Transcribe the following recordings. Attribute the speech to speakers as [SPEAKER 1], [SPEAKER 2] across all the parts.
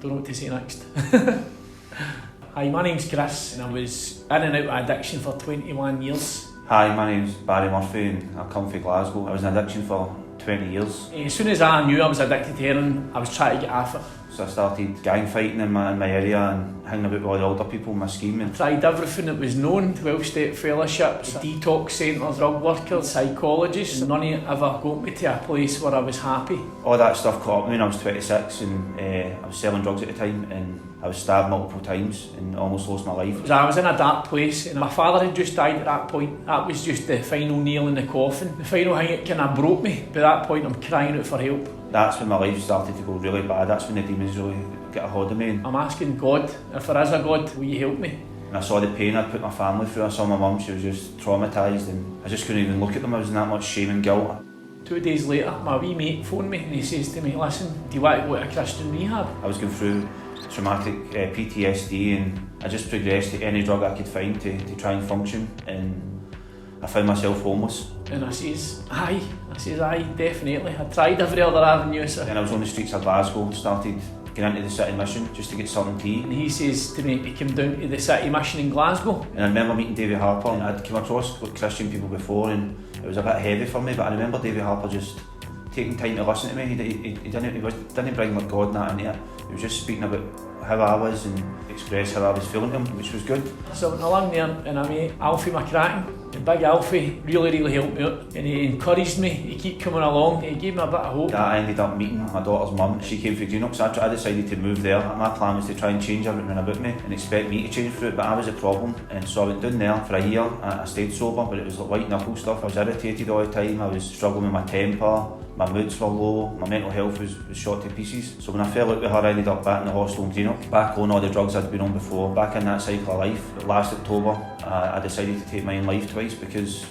[SPEAKER 1] don't know what to say next. Hi, my name's Chris and I was in and out of addiction for 21 years.
[SPEAKER 2] Hi, my name's Barry Murphy and I come from Glasgow. I was in addiction for 20 years.
[SPEAKER 1] As soon as I knew I was addicted to heroin, I was trying to get off it.
[SPEAKER 2] So I started gang fighting in my area and hanging about with all the older people in my scheme.
[SPEAKER 1] I tried everything that was known, 12-step fellowships, detox centres, drug workers, psychologists. None of it ever got me to a place where I was happy.
[SPEAKER 2] All that stuff caught up with me when I was 26 and I was selling drugs at the time and I was stabbed multiple times and almost lost my life.
[SPEAKER 1] I was in a dark place and my father had just died at that point. That was just the final nail in the coffin. The final thing that kind of broke me. By that point I'm crying out for help. That's
[SPEAKER 2] when my life started to go really bad. That's when the demons really get a hold of me.
[SPEAKER 1] I'm asking God, if there is a God, will you help me?
[SPEAKER 2] And I saw the pain I'd put my family through. I saw my mum, she was just traumatised and I just couldn't even look at them. I was in that much shame and guilt. 2 days later, my wee mate phoned me and he says to me, listen, do you want to go to a Christian rehab? I was going through traumatic PTSD and I just progressed to any drug I could find to try and function, and I found myself homeless. And I says, aye, definitely. I tried every other avenue. So. And I was on the streets of Glasgow, started getting into the City Mission just to get something to eat. And he says to me, he came down to the City Mission in Glasgow. And I remember meeting David Harper, and I'd come across Christian people before and it was a bit heavy for me, but I remember David Harper just taking time to listen to me. He didn't bring like God and that into it. He was just speaking about how I was and express how I was feeling to him, which was good. So I went along there and I met Alfie McCracken. And Big Alfie really helped me out and he encouraged me to keep coming along. He gave me a bit of hope. I ended up meeting my daughter's mum. She came from Greenock, so I decided to move there. My plan was to try and change everything about me and expect me to change for it, but I was a problem. And so I went down there for a year. I stayed sober, but it was like white knuckle stuff. I was irritated all the time. I was struggling with my temper. My moods were low, my mental health was shot to pieces. So when I fell out with her, I ended up back in the hostel in Greenock, back on all the drugs I'd been on before, back in that cycle of life. Last October, I decided to take my own life twice because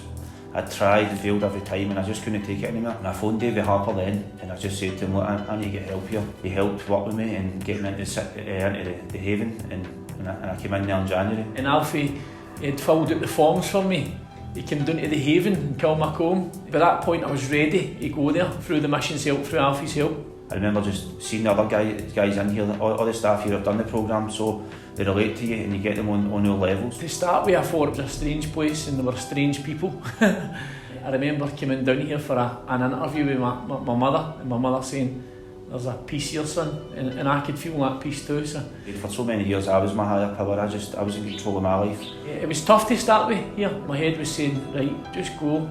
[SPEAKER 2] I'd tried and failed every time and I just couldn't take it anymore. And I phoned David Harper then and I just said to him, look, I need to get help here. He helped work with me and get me into the haven and I came in there in January. And Alfie had filled out the forms for me. He came down to the haven in Kilmacombe. By that point I was ready to go there through the mission's help, through Alfie's help. I remember just seeing the other guys in here, all the staff here have done the programme, so they relate to you and you get them on all levels. To start with, I thought it was a strange place and there were strange people. I remember coming down here for an interview with my mother, and my mother saying, there's a peace here, son, and I could feel that peace too. So. For so many years I was my higher power, I was in control of my life. It was tough to start with here. My head was saying, right, just go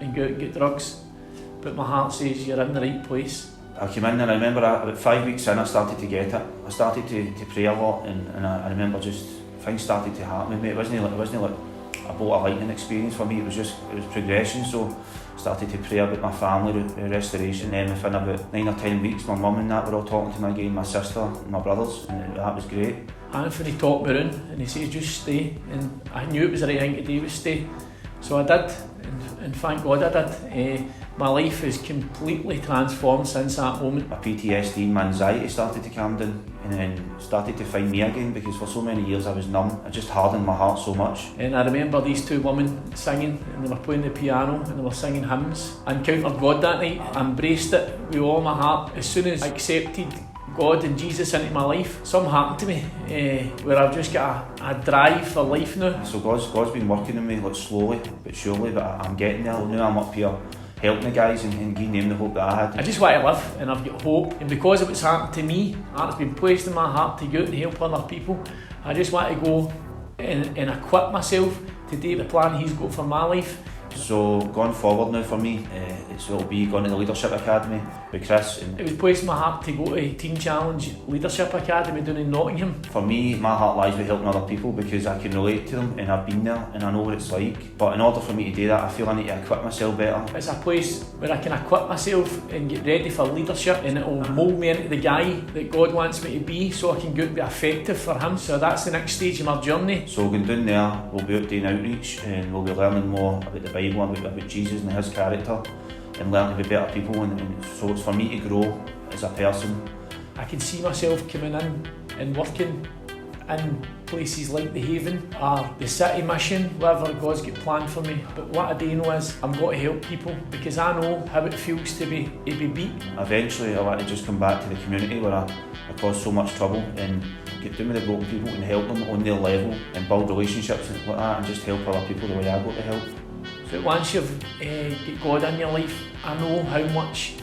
[SPEAKER 2] and go out and get drugs. But my heart says, you're in the right place. I came in and I remember about 5 weeks in I started to get it. I started to pray a lot and I remember just things started to happen with me. It wasn't like a bolt of lightning experience for me, it was progression. So I started to pray about my family, restoration. Then within about 9 or 10 weeks my mum and that were all talking to me again, my sister and my brothers, and that was great. Anthony talked me around and he says just stay, and I knew it was the right thing to do, was stay. So I did, and thank God I did. My life has completely transformed since that moment. My PTSD and my anxiety started to calm down and then started to find me again, because for so many years I was numb. I just hardened my heart so much. And I remember these two women singing and they were playing the piano and they were singing hymns. I encountered God that night. I embraced it with all my heart. As soon as I accepted God and Jesus into my life, something happened to me where I've just got a drive for life now. So God's been working on me like slowly but surely, but I'm getting there. Now I'm up here helping the guys and giving them the hope that I had. I just want to live and I've got hope, and because of what's happened to me, that's been placed in my heart to go out and help other people. I just want to go and equip myself to do the plan He's got for my life. So going forward now for me, it'll be going to the Leadership Academy with Chris. And it was placed in my heart to go to Teen Challenge Leadership Academy down in Nottingham. For me, my heart lies with helping other people because I can relate to them and I've been there and I know what it's like. But in order for me to do that, I feel I need to equip myself better. It's a place where I can equip myself and get ready for leadership, and it'll mould me into the guy that God wants me to be so I can go out and be effective for Him. So that's the next stage of my journey. So going down there, we'll be out doing outreach and we'll be learning more about the Bible, about Jesus and His character, and learn to be better people, and so it's for me to grow as a person. I can see myself coming in and working
[SPEAKER 1] in places like the Haven or the City Mission, wherever God's got planned for me. But what I do know is I'm going to help people because I know how it feels to be beat.
[SPEAKER 2] Eventually I want to just come back to the community where I caused so much trouble and get down with the broken people and help them on their level and build relationships and like that and just help other people the way I got to help.
[SPEAKER 1] So once you've got God in your life, I know how much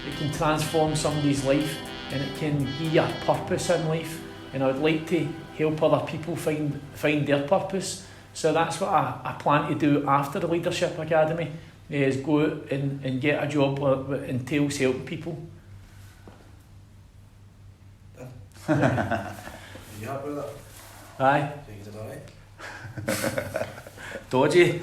[SPEAKER 1] it can transform somebody's life and it can give you a purpose in life. And I would like to help other people find their purpose. So that's what I plan to do after the Leadership Academy, is go out and get a job that entails helping people.
[SPEAKER 3] You happy with that?
[SPEAKER 1] Aye.
[SPEAKER 3] Think you did alright?
[SPEAKER 1] Dodgy.